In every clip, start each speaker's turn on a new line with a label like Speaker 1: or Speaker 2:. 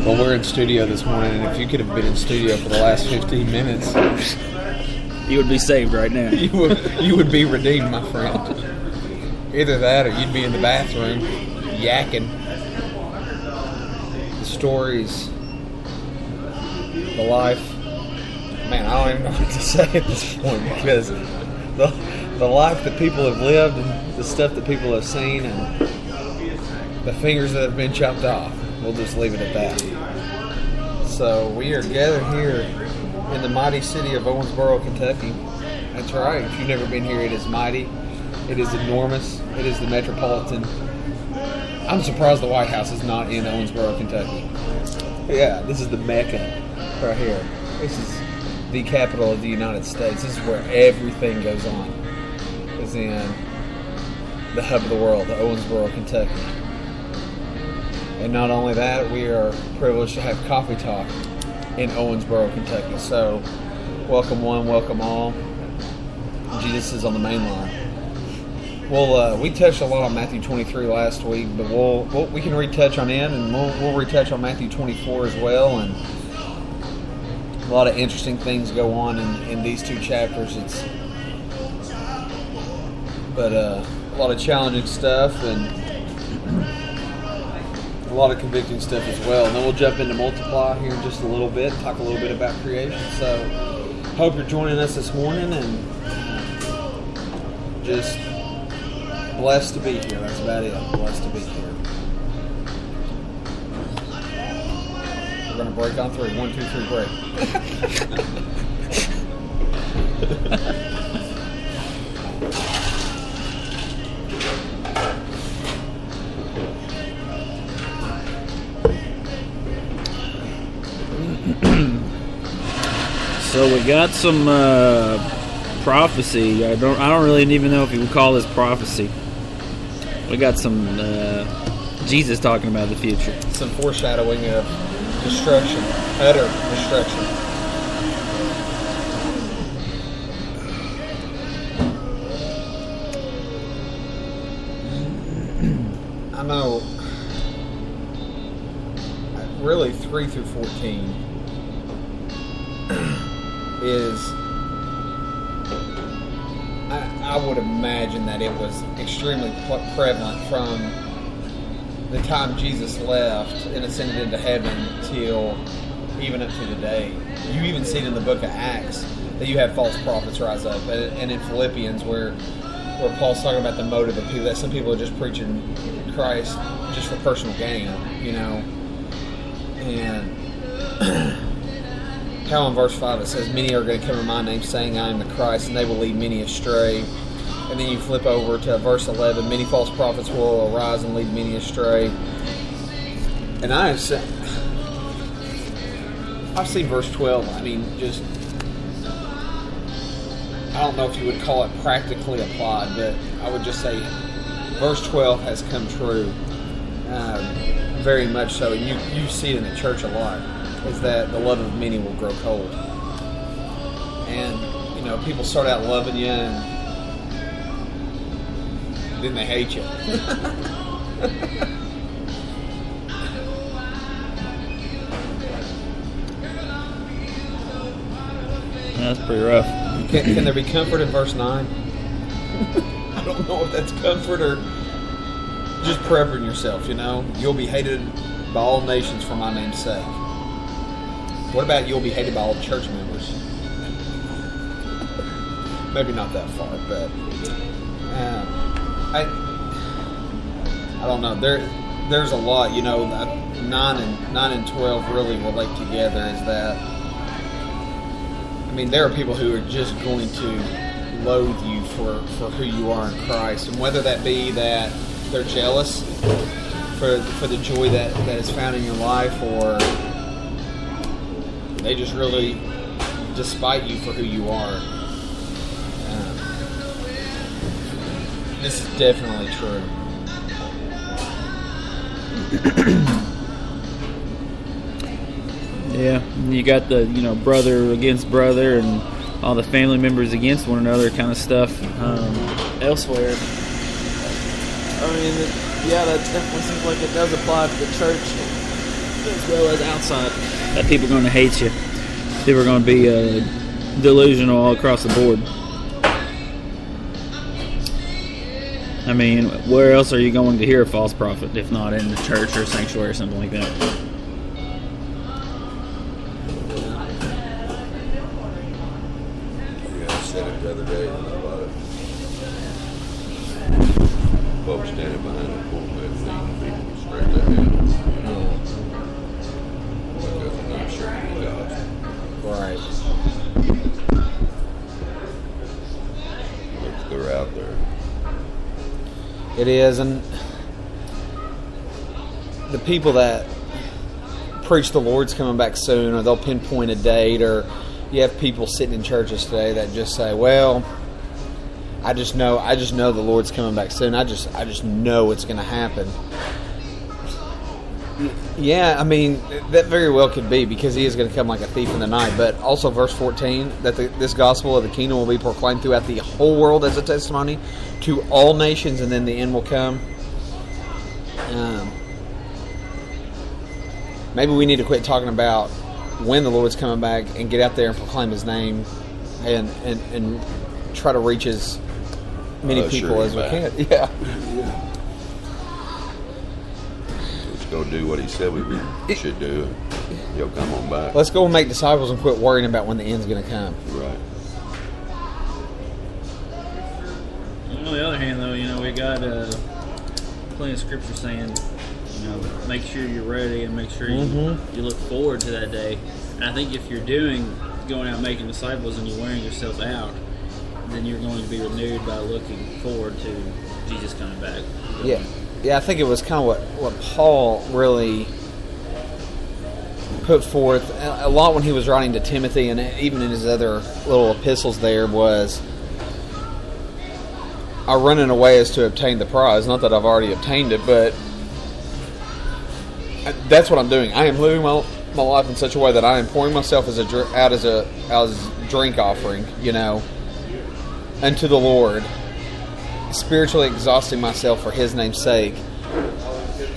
Speaker 1: Well, we're in studio this morning, and if you could have been in studio for the last 15 minutes,
Speaker 2: you would be saved right now.
Speaker 1: you would be redeemed, my friend. Either that, or you'd be in the bathroom yakking the stories, the life. Man, I don't even know what to say at this point, because the life that people have lived and the stuff that people have seen and the fingers that have been chopped off. We'll just leave it at that. So we are gathered here in the mighty city of Owensboro, Kentucky. That's right. If you've never been here, it is mighty. It is enormous. It is the metropolitan. I'm surprised the White House is not in Owensboro, Kentucky. Yeah, this is the Mecca right here. This is the capital of the United States. This is where everything goes on. It's in the hub of the world, Owensboro, Kentucky. And not only that, we are privileged to have Coffee Talk in Owensboro, Kentucky. So, welcome one, welcome all. Jesus is on the main line. Well, we touched a lot on Matthew 23 last week, but we can retouch on it, and we'll retouch on Matthew 24 as well. And a lot of interesting things go on in these two chapters. But a lot of challenging stuff and a lot of convicting stuff as well. And then we'll jump into multiply here in just a little bit, talk a little bit about creation. So hope you're joining us this morning, and just blessed to be here. That's about it. Blessed to be here. We're going to break on three. 1, 2, 3, break.
Speaker 2: So we got some prophecy. I don't really even know if you would call this prophecy. We got some Jesus talking about the future.
Speaker 1: Some foreshadowing of destruction, utter destruction. I know, really 3 through 14 is, I would imagine that it was extremely prevalent from the time Jesus left and ascended into heaven till even up to today. You even see it in the book of Acts that you have false prophets rise up, and in Philippians where Paul's talking about the motive of people, that some people are just preaching Christ just for personal gain, you know. And how in verse 5 it says, many are going to come in my name saying I am the Christ, and they will lead many astray. And then you flip over to verse 11, many false prophets will arise and lead many astray. And I've seen verse 12, I mean, just, I don't know if you would call it practically applied, but I would just say verse 12 has come true, very much so. And you see it in the church a lot, is that the love of many will grow cold. And, you know, people start out loving you and then they hate you.
Speaker 2: That's pretty rough.
Speaker 1: Can there be comfort in verse 9? I don't know if that's comfort or just preparing yourself, you know. You'll be hated by all nations for my name's sake. What about you'll be hated by all church members? Maybe not that far, but I don't know. There's a lot, you know. 9 and 12 really relate together. Is that, I mean, there are people who are just going to loathe you for who you are in Christ, and whether that be that they're jealous for the joy that is found in your life, or they just really despite you for who you are. This is definitely true.
Speaker 2: Yeah, you got the, you know, brother against brother and all the family members against one another kind of stuff elsewhere. I mean, yeah, that definitely seems like it does apply to the church. as well as outside, that people are going to hate you. People are going to be delusional all across the board. I mean, where else are you going to hear a false prophet if not in the church or sanctuary or something like that?
Speaker 3: Yeah, I said it the other day. A lot of folks standing behind the pulpit leading people straight to hell because they're not sharing the gospel.
Speaker 1: Right.
Speaker 3: Look, they're out there.
Speaker 1: It is, and the people that preach the Lord's coming back soon, or they'll pinpoint a date, or you have people sitting in churches today that just say, "Well, I just know the Lord's coming back soon. I just know it's going to happen." Yeah, I mean, that very well could be, because he is going to come like a thief in the night. But also verse 14, that this gospel of the kingdom will be proclaimed throughout the whole world as a testimony to all nations, and then the end will come. Maybe we need to quit talking about when the Lord's coming back and get out there and proclaim his name and try to reach as many people as we can. Yeah.
Speaker 3: Let's go do what he said we should do, and he'll come on back.
Speaker 1: Let's go and make disciples and quit worrying about when the end's going to come.
Speaker 3: Right.
Speaker 2: On the other hand, though, we got plenty of scripture saying, make sure you're ready and make sure you look forward to that day. And I think if you're going out making disciples and you're wearing yourself out, then you're going to be renewed by looking forward to Jesus coming back.
Speaker 1: Yeah. Yeah, I think it was kind of what Paul really put forth a lot when he was writing to Timothy, and even in his other little epistles there, was, I run in a way as to obtain the prize. Not that I've already obtained it, but that's what I'm doing. I am living my life in such a way that I am pouring myself as a drink offering, unto the Lord, spiritually exhausting myself for his name's sake,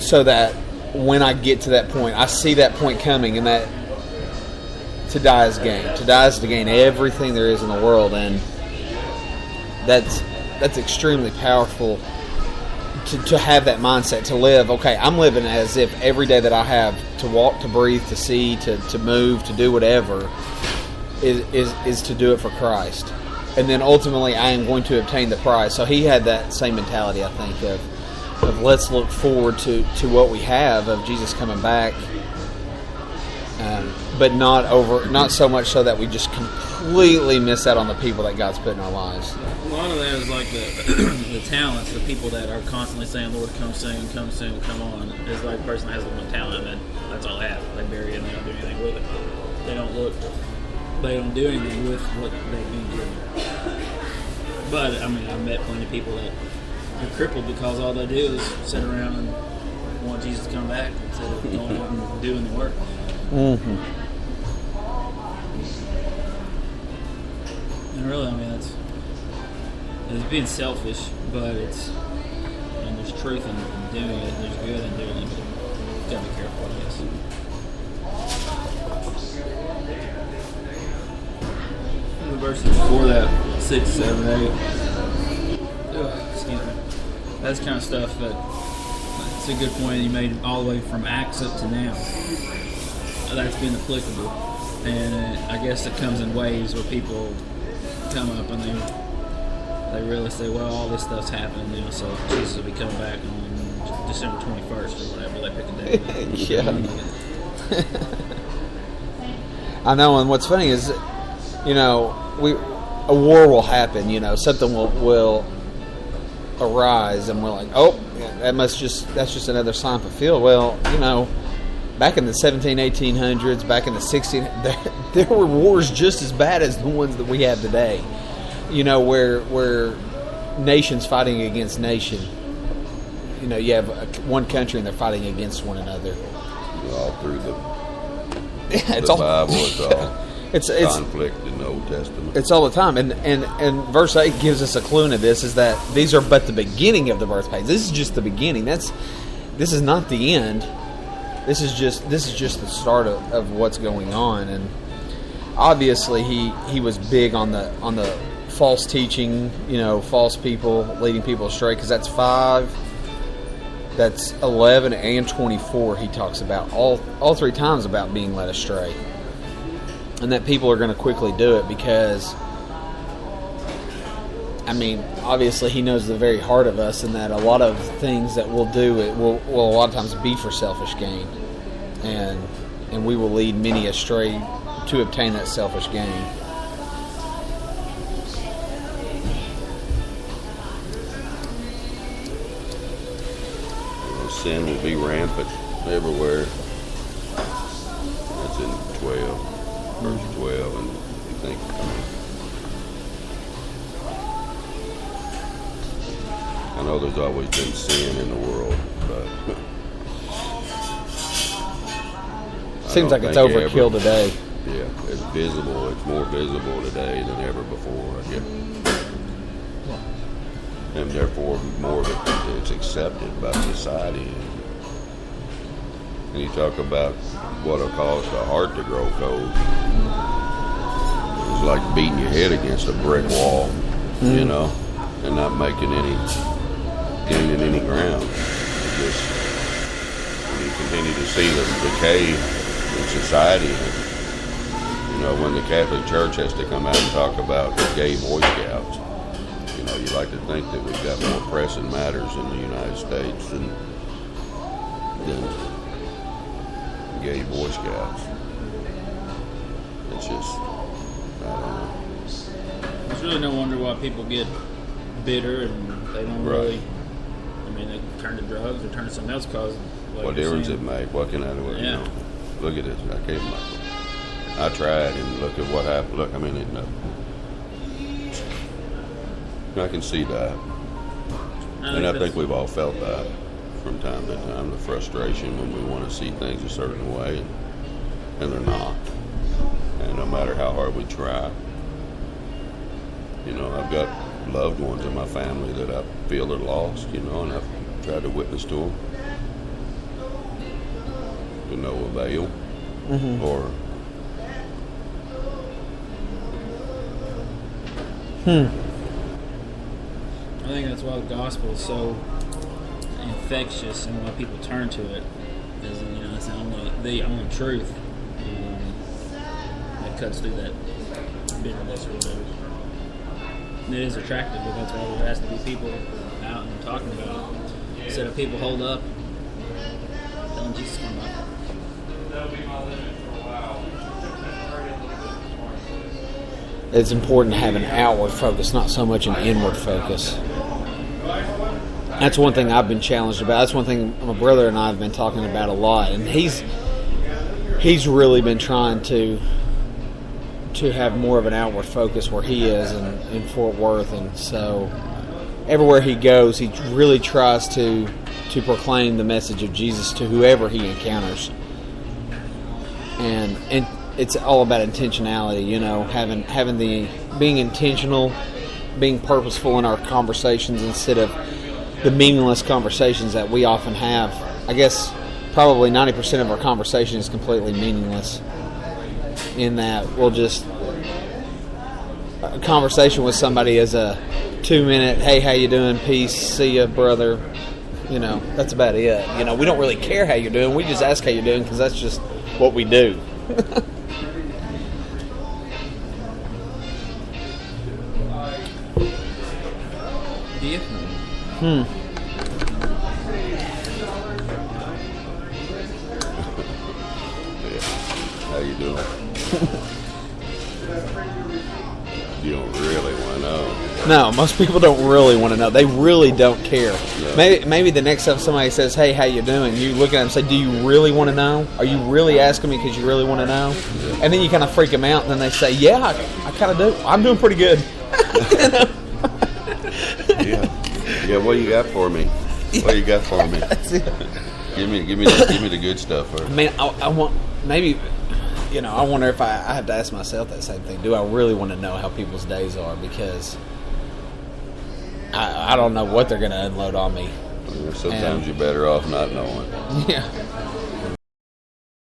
Speaker 1: so that when I get to that point, I see that point coming, and that to die is gain. To die is to gain everything there is in the world, and that's extremely powerful to have that mindset, to live, okay, I'm living as if every day that I have to walk, to breathe, to see, to move, to do whatever, is to do it for Christ. And then ultimately I am going to obtain the prize. So he had that same mentality, I think, of let's look forward to what we have of Jesus coming back, but not so much so that we just completely miss out on the people that God's put in our lives.
Speaker 2: A lot of that is like the talents, the people that are constantly saying, "Lord, come soon, come on." It's like a person that has one talent, and that's all they have. They bury it and they don't do anything with it. They don't do anything with what they've been given. But, I mean, I've met plenty of people that are crippled because all they do is sit around and want Jesus to come back instead of going out and doing the work.
Speaker 1: Mm-hmm.
Speaker 2: And really, I mean, it's being selfish, but there's truth in doing it, and there's good in doing it, but you gotta be careful, I guess. The verses before that, 6, 7, 8. Excuse me. That's kind of stuff that it's a good point you made all the way from Acts up to now. That's been applicable, and I guess it comes in waves where people come up and they really say, well, all this stuff's happening now, so Jesus will be coming back on December 21st or whatever they pick a date.
Speaker 1: Yeah. I know, and what's funny is, a war will happen, something will arise, and we're like, oh, that's just another sign fulfilled. Well, back in the 1800s, back in the 1600s, there were wars just as bad as the ones that we have today. Where nations fighting against nation. You have one country and they're fighting against one another.
Speaker 3: All through the
Speaker 1: it's
Speaker 3: Bible, it's conflict in the Old Testament.
Speaker 1: It's all the time, and verse 8 gives us a clue into this, is that these are but the beginning of the birth pains. This is just the beginning. This is not the end. This is just the start of what's going on. And obviously he was big on the false teaching, false people leading people astray, because that's 5, that's 11, and 24. He talks about all 3 times about being led astray, and that people are going to quickly do it because, obviously he knows the very heart of us, and that a lot of things that we'll do will a lot of times be for selfish gain, and we will lead many astray to obtain that selfish gain.
Speaker 3: Sin will be rampant everywhere. That's in 12, verse 12, and you think, I know there's always been sin in the world, but
Speaker 1: seems like it's overkill today.
Speaker 3: Yeah, it's visible. It's more visible today than ever before, I guess. And therefore, more of it is accepted by society. And you talk about what'll cause the heart to grow cold. It's like beating your head against a brick wall, and not gaining any ground. It just, you continue to see the decay in society. When the Catholic Church has to come out and talk about the gay Boy Scouts, you like to think that we've got more pressing matters in the United States than gay Boy Scouts. It's just, I don't know.
Speaker 2: There's really no wonder why people get bitter and they don't really. They turn to drugs or turn to something else because.
Speaker 3: What difference it make? What can I do?
Speaker 2: Yeah.
Speaker 3: Look at this. I tried and look at what happened. Look, I can see that. And I think we've all felt that from time to time, the frustration when we want to see things a certain way and they're not. And no matter how hard we try, I've got loved ones in my family that I feel are lost, and I've tried to witness to them to no avail. Or
Speaker 2: I think that's why the gospel is so infectious and why people turn to it. Is it's the only truth that cuts through that bitterness or whatever. And it is attractive, but that's why there has to be people out and talking about it. Instead of people hold up, telling Jesus come up.
Speaker 1: It's important to have an outward focus, not so much an inward focus. That's one thing I've been challenged about. That's one thing my brother and I have been talking about a lot, and he's really been trying to have more of an outward focus where he is in Fort Worth, and so everywhere he goes, he really tries to proclaim the message of Jesus to whoever he encounters, and it's all about intentionality, being intentional, being purposeful in our conversations instead of the meaningless conversations that we often have. I guess probably 90% of our conversation is completely meaningless, in that we'll just, a conversation with somebody is a 2-minute, hey, how you doing, peace, see ya, brother, that's about it. We don't really care how you're doing, we just ask how you're doing because that's just what we do.
Speaker 2: Do you?
Speaker 3: Yeah. How you doing? You don't really want to know.
Speaker 1: No, most people don't really want to know. They really don't care.
Speaker 3: Yeah.
Speaker 1: Maybe the next time somebody says, hey, how you doing? You look at them and say, do you really want to know? Are you really asking me because you really want to know? Yeah. And then you kind of freak them out, and then they say, yeah, I kind of do. I'm doing pretty good.
Speaker 3: Yeah, what you got for me? What you got for me? give me the good stuff first.
Speaker 1: I want, maybe, I wonder if I have to ask myself that same thing. Do I really want to know how people's days are? Because I don't know what they're going to unload on me.
Speaker 3: Sometimes you're better off not knowing.
Speaker 1: Yeah.